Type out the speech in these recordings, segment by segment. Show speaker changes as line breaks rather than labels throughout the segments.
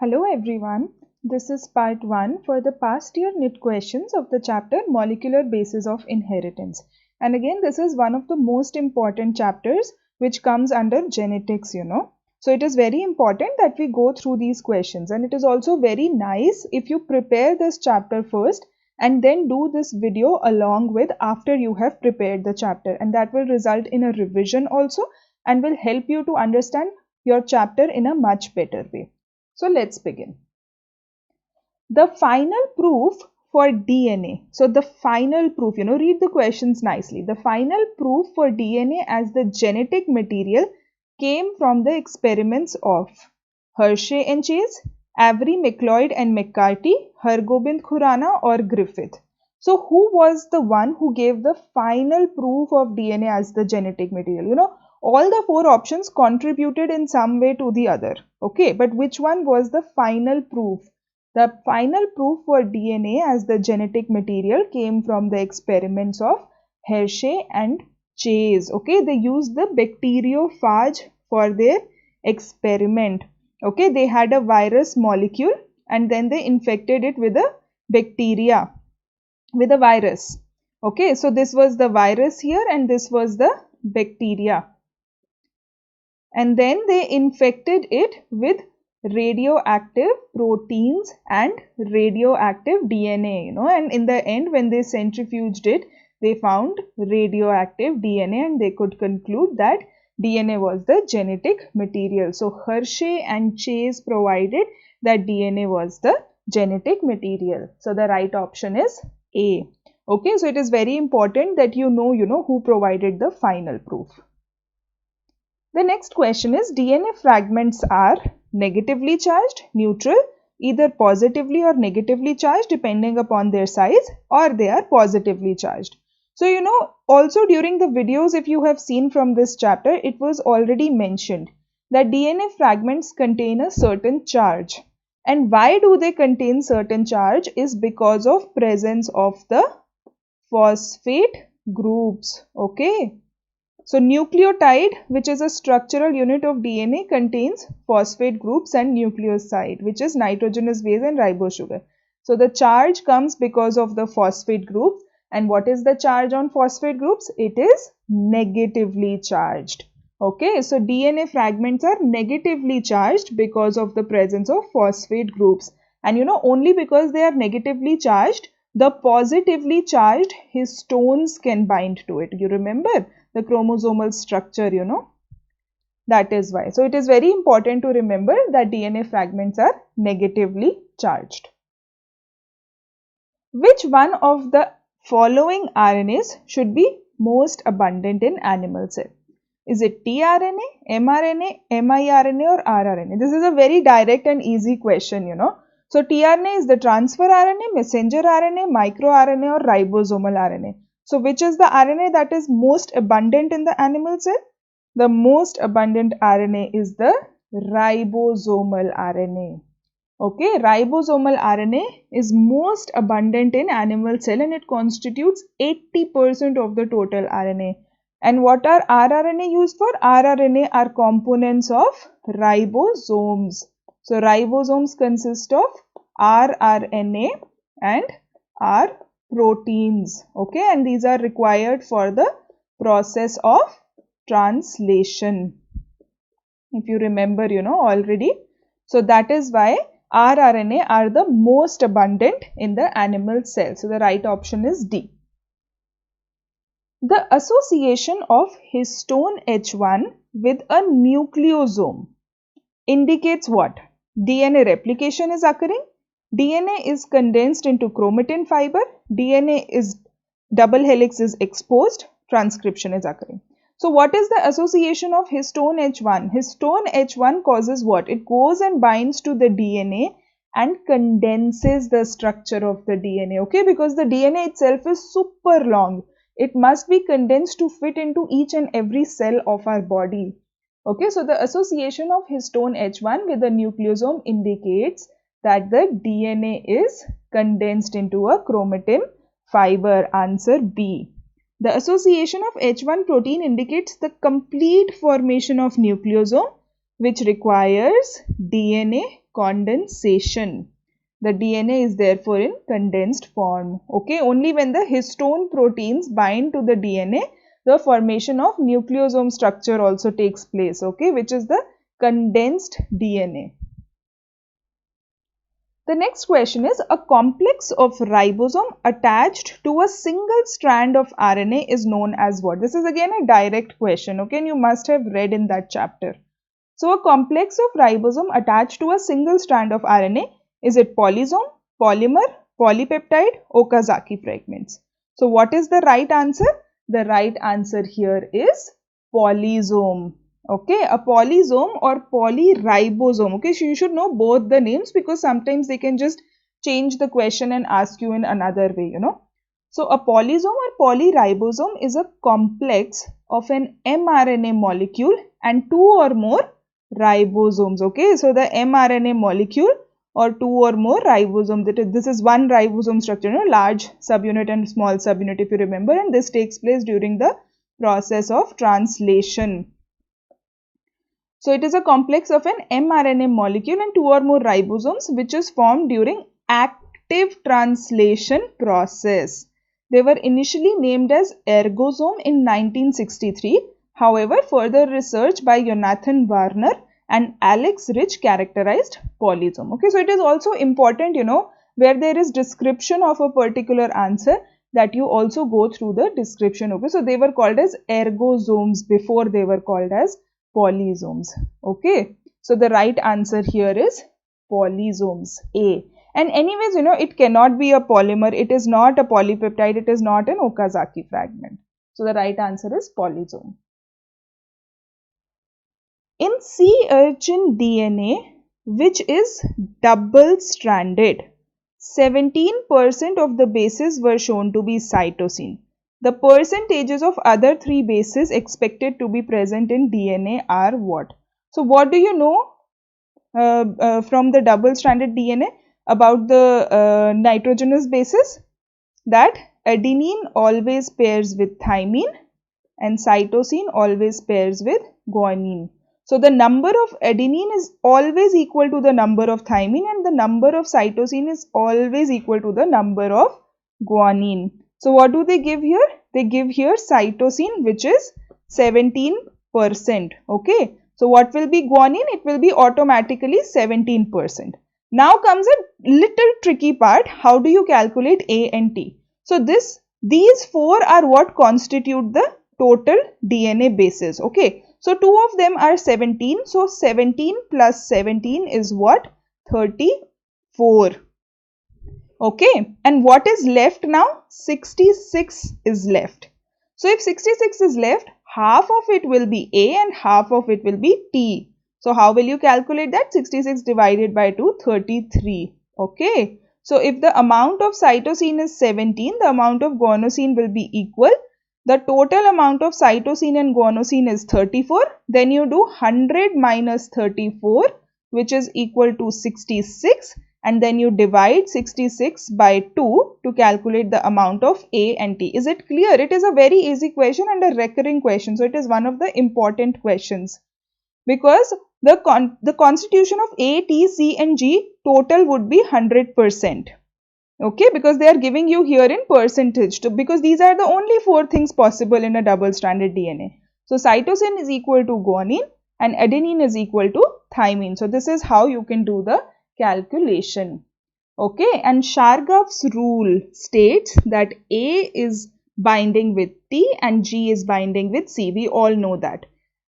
Hello everyone, this is part 1 for the past year NIT questions of the chapter Molecular Basis of Inheritance. And again, this is one of the most important chapters which comes under genetics. So it is very important that we go through these questions, and it is also very nice if you prepare this chapter first and then do this video along with after you have prepared the chapter, and that will result in a revision also and will help you to understand your chapter in a much better way. So let's begin. The final proof for DNA. So the final proof, read the questions nicely. The final proof for DNA as the genetic material came from the experiments of Hershey and Chase, Avery, McLeod and McCarty, Hargobind Khurana or Griffith. So who was the one who gave the final proof of DNA as the genetic material? All the 4 options contributed in some way to the other. Okay, but which one was the final proof? The final proof for DNA as the genetic material came from the experiments of Hershey and Chase. Okay, they used the bacteriophage for their experiment. Okay, they had a virus molecule and then they infected it with a bacteria, with a virus. Okay, so this was the virus here and this was the bacteria. And then they infected it with radioactive proteins and radioactive DNA, and in the end when they centrifuged it, they found radioactive DNA and they could conclude that DNA was the genetic material. So Hershey and Chase provided that DNA was the genetic material. So the right option is A. Okay, so it is very important that you know who provided the final proof. The next question is, DNA fragments are negatively charged, neutral, either positively or negatively charged depending upon their size, or they are positively charged. So also during the videos, if you have seen from this chapter, it was already mentioned that DNA fragments contain a certain charge. And why do they contain certain charge is because of presence of the phosphate groups. Okay. So nucleotide, which is a structural unit of DNA, contains phosphate groups and nucleoside, which is nitrogenous base and ribose sugar. So the charge comes because of the phosphate groups. And what is the charge on phosphate groups? It is negatively charged. Okay, so DNA fragments are negatively charged because of the presence of phosphate groups. And only because they are negatively charged, the positively charged histones can bind to it. You remember the chromosomal structure, that is why. So it is very important to remember that DNA fragments are negatively charged. Which one of the following RNAs should be most abundant in animal cell? Is it tRNA, mRNA, miRNA or rRNA? This is a very direct and easy question, So tRNA is the transfer RNA, messenger RNA, microRNA or ribosomal RNA. So which is the RNA that is most abundant in the animal cell? The most abundant RNA is the ribosomal RNA. Okay, ribosomal RNA is most abundant in animal cell and it constitutes 80% of the total RNA. And what are rRNA used for? rRNA are components of ribosomes. So ribosomes consist of rRNA and R proteins. Okay, and these are required for the process of translation. If you remember, already. So that is why rRNA are the most abundant in the animal cell. So the right option is D. The association of histone H1 with a nucleosome indicates what? DNA replication is occurring. DNA is condensed into chromatin fiber. DNA is double helix is exposed. Transcription is occurring. So what is the association of histone H1? Histone H1 causes what? It goes and binds to the DNA and condenses the structure of the DNA. Okay, because the DNA itself is super long. It must be condensed to fit into each and every cell of our body. Okay, so the association of histone H1 with the nucleosome indicates that the DNA is condensed into a chromatin fiber. Answer B. The association of H1 protein indicates the complete formation of nucleosome which requires DNA condensation. The DNA is therefore in condensed form. Okay, only when the histone proteins bind to the DNA, the formation of nucleosome structure also takes place. Okay, which is the condensed DNA. The next question is, a complex of ribosome attached to a single strand of RNA is known as what? This is again a direct question, okay, and you must have read in that chapter. So a complex of ribosome attached to a single strand of RNA, is it polysome, polymer, polypeptide, Okazaki fragments? So what is the right answer? The right answer here is polysome. Okay, a polysome or polyribosome. Okay, so you should know both the names because sometimes they can just change the question and ask you in another way, you know. So a polysome or polyribosome is a complex of an mRNA molecule and two or more ribosomes. Okay, so the mRNA molecule or two or more ribosomes, this is one ribosome structure, you know, large subunit and small subunit if you remember, and this takes place during the process of translation. So it is a complex of an mRNA molecule and two or more ribosomes which is formed during active translation process. They were initially named as ergosome in 1963. However, further research by Jonathan Warner and Alex Rich characterized polysome. Okay, so it is also important, you know, where there is description of a particular answer, that you also go through the description. Okay, so they were called as ergosomes before they were called as polysomes. Okay, so the right answer here is polysomes, A. And anyways, you know, it cannot be a polymer, it is not a polypeptide, it is not an Okazaki fragment. So the right answer is polysome. In sea urchin DNA, which is double stranded, 17% of the bases were shown to be cytosine. The percentages of other three bases expected to be present in DNA are what? So what do you know from the double stranded DNA about the nitrogenous bases? That adenine always pairs with thymine and cytosine always pairs with guanine. So the number of adenine is always equal to the number of thymine and the number of cytosine is always equal to the number of guanine. So what do they give here? They give here cytosine, which is 17%. Okay. So what will be guanine? It will be automatically 17%. Now comes a little tricky part. How do you calculate A and T? So these four are what constitute the total DNA bases. Okay. So two of them are 17. So 17 plus 17 is what? 34. Okay, and what is left now? 66 is left. So if 66 is left, half of it will be A and half of it will be T. So how will you calculate that? 66 divided by 2, 33. Okay, so if the amount of cytosine is 17, the amount of guanosine will be equal. The total amount of cytosine and guanosine is 34. Then you do 100 minus 34, which is equal to 66. And then you divide 66 by 2 to calculate the amount of A and T. Is it clear? It is a very easy question and a recurring question. So it is one of the important questions because the constitution of A, T, C and G total would be 100%. Okay, because they are giving you here in percentage because these are the only four things possible in a double stranded DNA. So cytosine is equal to guanine and adenine is equal to thymine. So this is how you can do the calculation. Okay, and Chargaff's rule states that A is binding with T and G is binding with C. We all know that.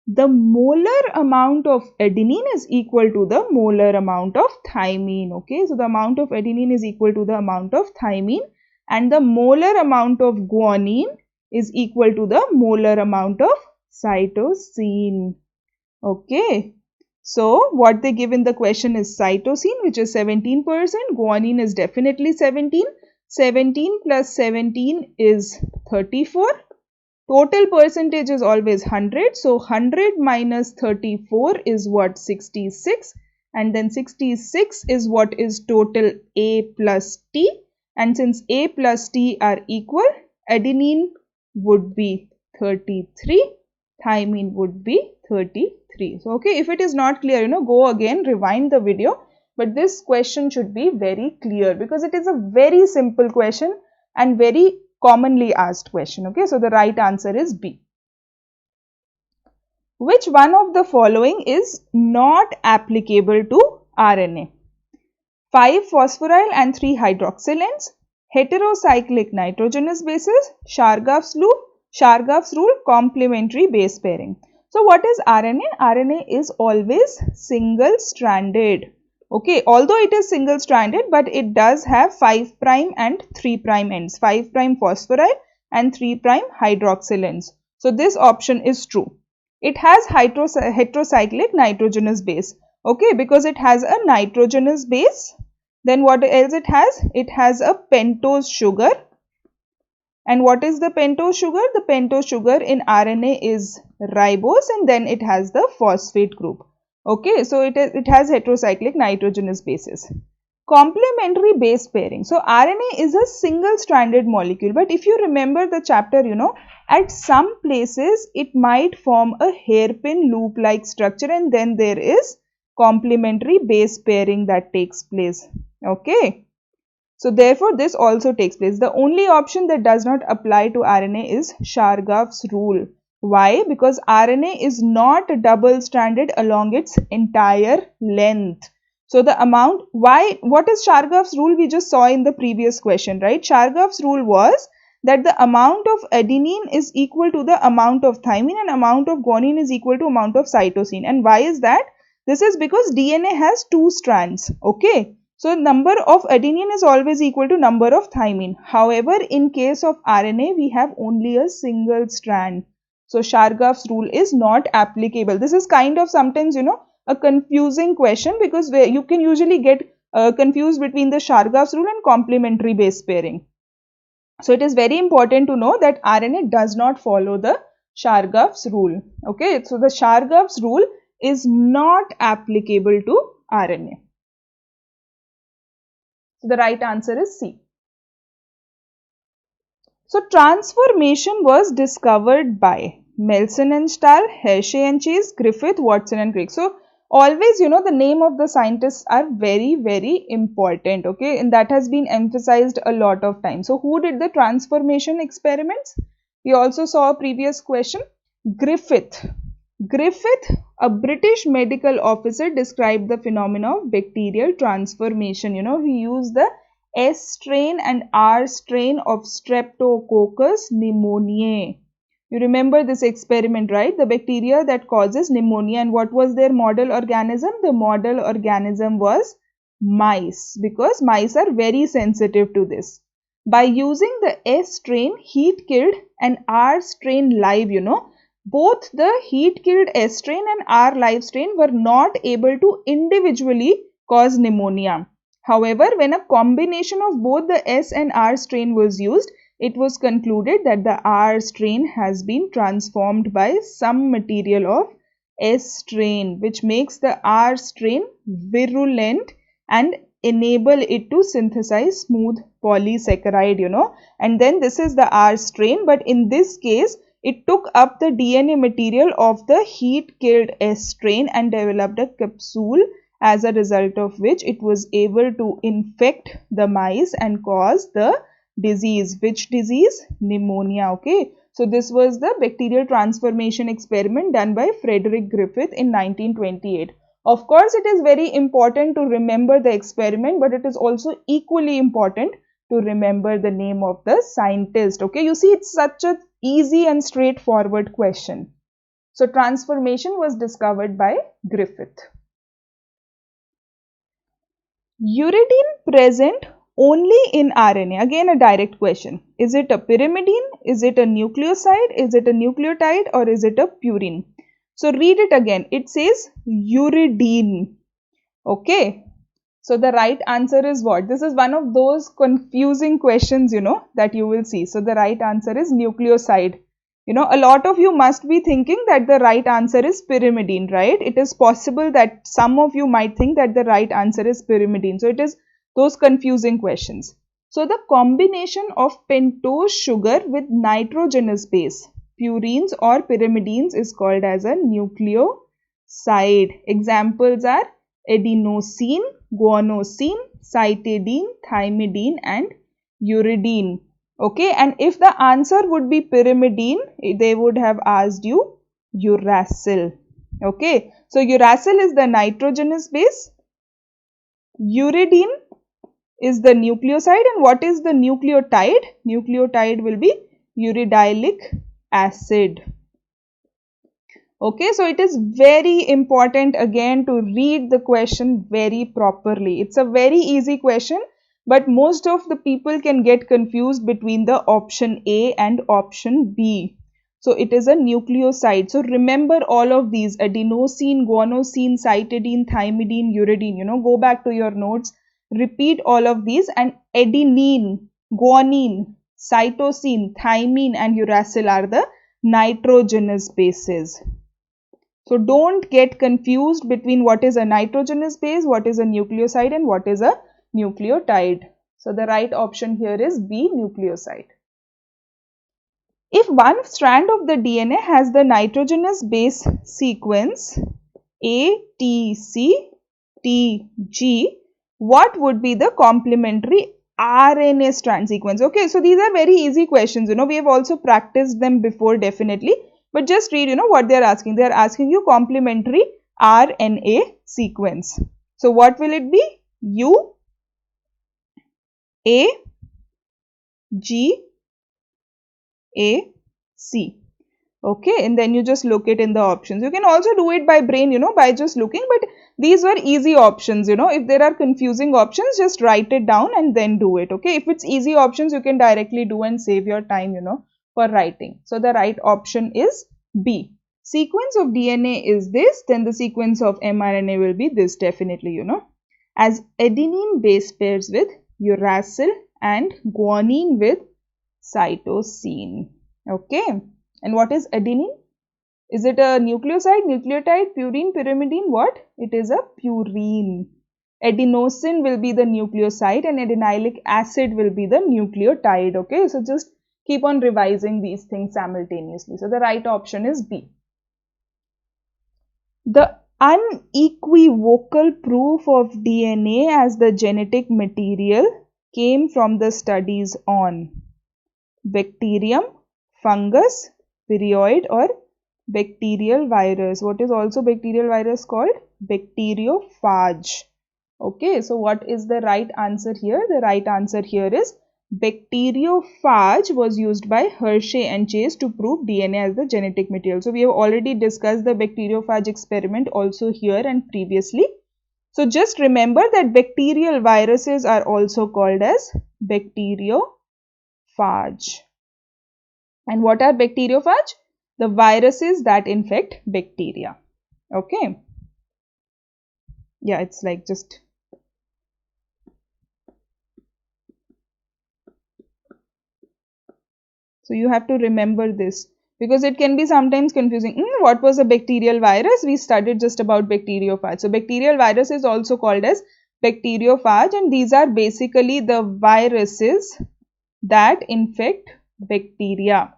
The molar amount of adenine is equal to the molar amount of thymine. Okay, so the amount of adenine is equal to the amount of thymine and the molar amount of guanine is equal to the molar amount of cytosine. Okay. So, what they give in the question is cytosine, which is 17%. Guanine is definitely 17. 17 plus 17 is 34. Total percentage is always 100. So, 100 minus 34 is what? 66. And then 66 is what is total A plus T. And since A plus T are equal, adenine would be 33 thymine would be 33. So, okay, if it is not clear, go again, rewind the video. But this question should be very clear because it is a very simple question and very commonly asked question. Okay, so the right answer is B. Which one of the following is not applicable to RNA? 5 phosphoryl and 3 hydroxylends, heterocyclic nitrogenous bases, Chargaff's rule, complementary base pairing. So what is RNA? RNA is always single stranded. Okay, although it is single stranded, but it does have 5' and 3' ends, 5' phosphoryl and 3' hydroxyl ends. So this option is true. It has heterocyclic nitrogenous base. Okay, because it has a nitrogenous base. Then what else it has? It has a pentose sugar. And what is the pentose sugar? The pentose sugar in RNA is ribose, and then it has the phosphate group. Okay, so it has heterocyclic nitrogenous bases. Complementary base pairing. So RNA is a single stranded molecule, but if you remember the chapter, at some places it might form a hairpin loop like structure, and then there is complementary base pairing that takes place. Okay, so therefore this also takes place. The only option that does not apply to RNA is Chargaff's rule. Why? Because RNA is not double stranded along its entire length. So the amount, what is Chargaff's rule? We just saw in the previous question, right? Chargaff's rule was that the amount of adenine is equal to the amount of thymine and amount of guanine is equal to amount of cytosine. And why is that? This is because DNA has 2 strands. Okay. So number of adenine is always equal to number of thymine. However, in case of RNA, we have only a single strand. So Chargaff's rule is not applicable. This is kind of sometimes, a confusing question because you can usually get confused between the Chargaff's rule and complementary base pairing. So it is very important to know that RNA does not follow the Chargaff's rule. Okay, so the Chargaff's rule is not applicable to RNA. So the right answer is C. So transformation was discovered by Melson and Stahl, Hershey and Chase, Griffith, Watson and Crick. So always, the name of the scientists are very, very important. Okay, and that has been emphasized a lot of times. So who did the transformation experiments? We also saw a previous question. Griffith. Griffith, a British medical officer, described the phenomena of bacterial transformation. He used the S strain and R strain of Streptococcus pneumoniae. You remember this experiment, right? The bacteria that causes pneumonia, and what was their model organism? The model organism was mice, because mice are very sensitive to this. By using the S strain heat killed and R strain live, both the heat killed S strain and R live strain were not able to individually cause pneumonia. However, when a combination of both the S and R strain was used, it was concluded that the R strain has been transformed by some material of S strain, which makes the R strain virulent and enable it to synthesize smooth polysaccharide, and then this is the R strain, but in this case, it took up the DNA material of the heat-killed S strain and developed a capsule, as a result of which it was able to infect the mice and cause the disease. Which disease? Pneumonia. Okay. So this was the bacterial transformation experiment done by Frederick Griffith in 1928. Of course, it is very important to remember the experiment, but it is also equally important to remember the name of the scientist. Okay, you see, it's such a easy and straightforward question. So transformation was discovered by Griffith. Uridine present only in RNA. Again, a direct question. Is it a pyrimidine? Is it a nucleoside? Is it a nucleotide? Or is it a purine? So read it again. It says uridine. Okay. So the right answer is what? This is one of those confusing questions, that you will see. So the right answer is nucleoside. A lot of you must be thinking that the right answer is pyrimidine, right? It is possible that some of you might think that the right answer is pyrimidine. So it is those confusing questions. So the combination of pentose sugar with nitrogenous base. purines or pyrimidines is called as a nucleoside. Examples are adenosine, guanosine, cytidine, thymidine and uridine. Okay, and if the answer would be pyrimidine, they would have asked you uracil. Okay, so uracil is the nitrogenous base, uridine is the nucleoside, and what is the nucleotide? Nucleotide will be uridylic acid. Okay, so it is very important again to read the question very properly. It's a very easy question, but most of the people can get confused between the option A and option B. So it is a nucleoside. So remember all of these: adenosine, guanosine, cytidine, thymidine, uridine. Go back to your notes, repeat all of these, and adenine, guanine, cytosine, thymine and uracil are the nitrogenous bases. So don't get confused between what is a nitrogenous base, what is a nucleoside and what is a nucleotide. So the right option here is B, nucleoside. If one strand of the DNA has the nitrogenous base sequence A, T, C, T, G, what would be the complementary RNA strand sequence? Okay, so these are very easy questions. We have also practiced them before definitely. But just read, what they are asking. They are asking you complementary RNA sequence. So what will it be? U, A, G, A, C. Okay, and then you just look it in the options. You can also do it by brain, by just looking, but these were easy options, If there are confusing options, just write it down and then do it, okay? If it's easy options, you can directly do and save your time, for writing. So the right option is B. Sequence of DNA is this, then the sequence of mRNA will be this definitely, As adenine base pairs with uracil and guanine with cytosine. Okay. And what is adenine? Is it a nucleoside, nucleotide, purine, pyrimidine? What? It is a purine. Adenosine will be the nucleoside and adenylic acid will be the nucleotide. Okay, so just keep on revising these things simultaneously. So the right option is B. The unequivocal proof of DNA as the genetic material came from the studies on bacterium, fungus, virion or bacterial virus. What is also bacterial virus called? Bacteriophage. Okay, so what is the right answer here? The right answer here is bacteriophage was used by Hershey and Chase to prove DNA as the genetic material. So we have already discussed the bacteriophage experiment also here and previously. So just remember that bacterial viruses are also called as bacteriophage. And what are bacteriophage? The viruses that infect bacteria. Okay. Yeah, it's like just. So you have to remember this because it can be sometimes confusing. What was a bacterial virus? We studied just about bacteriophage. So bacterial virus is also called as bacteriophage, and these are basically the viruses that infect bacteria.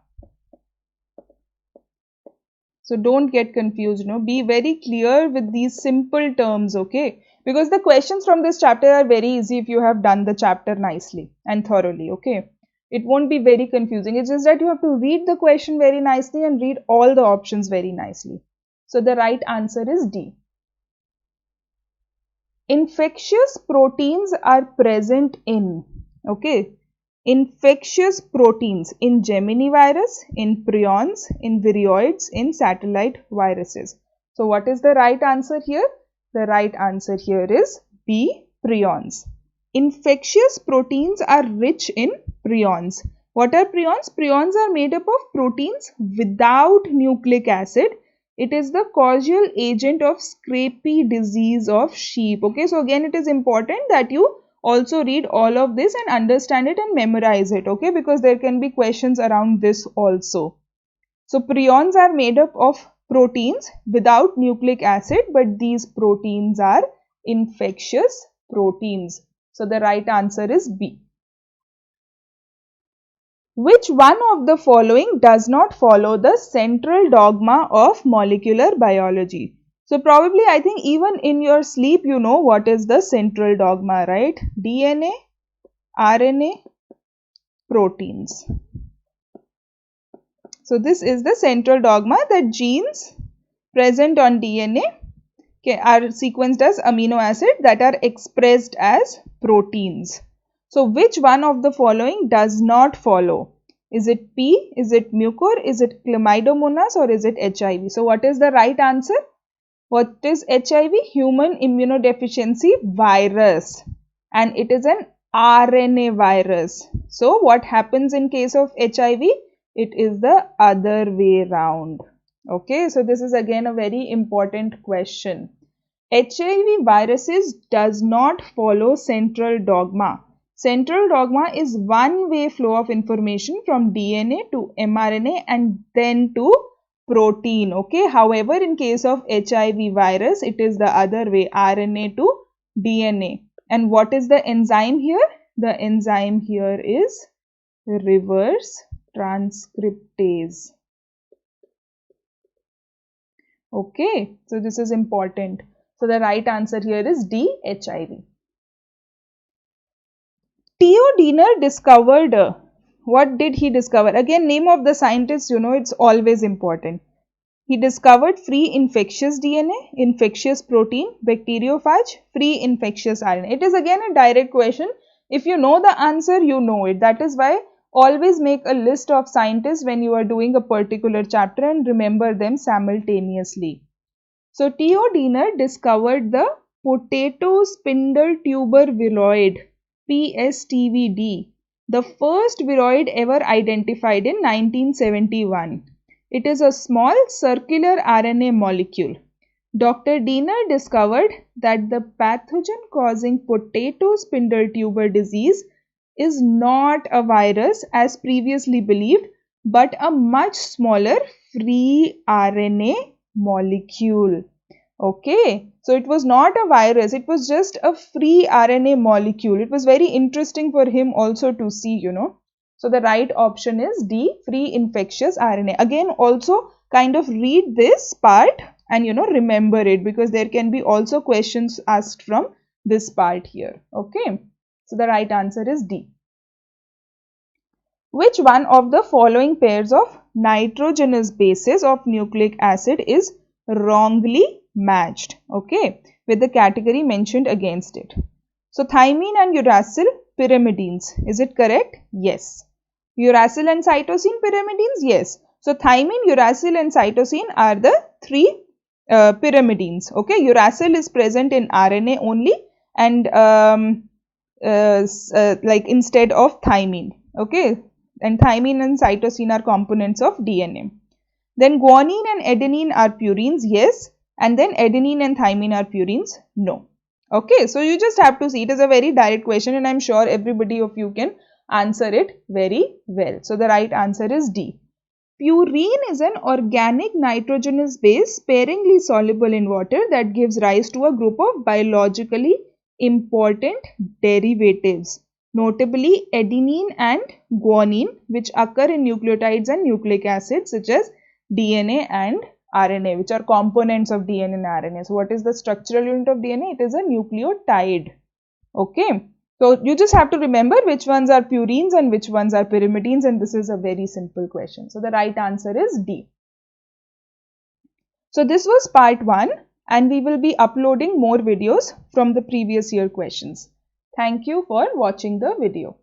So don't get confused, be very clear with these simple terms, okay? Because the questions from this chapter are very easy if you have done the chapter nicely and thoroughly, okay? It won't be very confusing. It's just that you have to read the question very nicely and read all the options very nicely. So the right answer is D. Infectious proteins are present in, okay? Infectious proteins in Gemini virus, in prions, in virions, in satellite viruses. So what is the right answer here? The right answer here is B, prions. Infectious proteins are rich in prions. What are prions? Prions are made up of proteins without nucleic acid. It is the causal agent of scrapie disease of sheep. Okay, so again it is important that you also read all of this and understand it and memorize it, okay, because there can be questions around this also. So prions are made up of proteins without nucleic acid, but these proteins are infectious proteins. So the right answer is B. Which one of the following does not follow the central dogma of molecular biology? So probably I think even in your sleep you know what is the central dogma, right? DNA, RNA, proteins. So this is the central dogma that genes present on DNA are sequenced as amino acids that are expressed as proteins. So which one of the following does not follow? Is it P, is it mucor, is it chlamydomonas, or is it HIV? So what is the right answer? What is HIV? Human immunodeficiency virus, and it is an RNA virus. So what happens in case of HIV? It is the other way round. Okay, so this is again a very important question. HIV viruses does not follow central dogma. Central dogma is one-way flow of information from DNA to mRNA and then to protein. Okay, however, in case of HIV virus, it is the other way, RNA to DNA. And what is the enzyme here? The enzyme here is reverse transcriptase. Okay, so this is important. So the right answer here is D, HIV. Theo Diener discovered, what did he discover? Again, name of the scientist, you know, it's always important. He discovered free infectious DNA, infectious protein, bacteriophage, free infectious RNA. It is again a direct question. If you know the answer, you know it. That is why always make a list of scientists when you are doing a particular chapter and remember them simultaneously. So Theo Diener discovered the potato spindle tuber viroid, PSTVD, the first viroid ever identified in 1971. It is a small circular RNA molecule. Dr. Diener discovered that the pathogen causing potato spindle tuber disease is not a virus as previously believed, but a much smaller free RNA molecule. Okay, so it was not a virus, it was just a free RNA molecule. It was very interesting for him also to see, you know. So the right option is D, free infectious RNA. Again, also kind of read this part and you know remember it, because there can be also questions asked from this part here. Okay, so the right answer is D. Which one of the following pairs of nitrogenous bases of nucleic acid is wrongly matched, okay, with the category mentioned against it? So thymine and uracil pyrimidines, is it correct? Yes. Uracil and cytosine pyrimidines? Yes. So thymine, uracil and cytosine are the three pyrimidines. Okay, uracil is present in RNA only and like instead of thymine. Okay, and thymine and cytosine are components of DNA. Then guanine and adenine are purines, yes, and then adenine and thymine are purines, no. Okay, so you just have to see, it is a very direct question and I am sure everybody of you can answer it very well. So the right answer is D. Purine is an organic nitrogenous base sparingly soluble in water that gives rise to a group of biologically important derivatives, notably adenine and guanine, which occur in nucleotides and nucleic acids such as DNA and RNA, which are components of DNA and RNA. So what is the structural unit of DNA? It is a nucleotide. Okay. So you just have to remember which ones are purines and which ones are pyrimidines, and this is a very simple question. So the right answer is D. So this was part 1 and we will be uploading more videos from the previous year questions. Thank you for watching the video.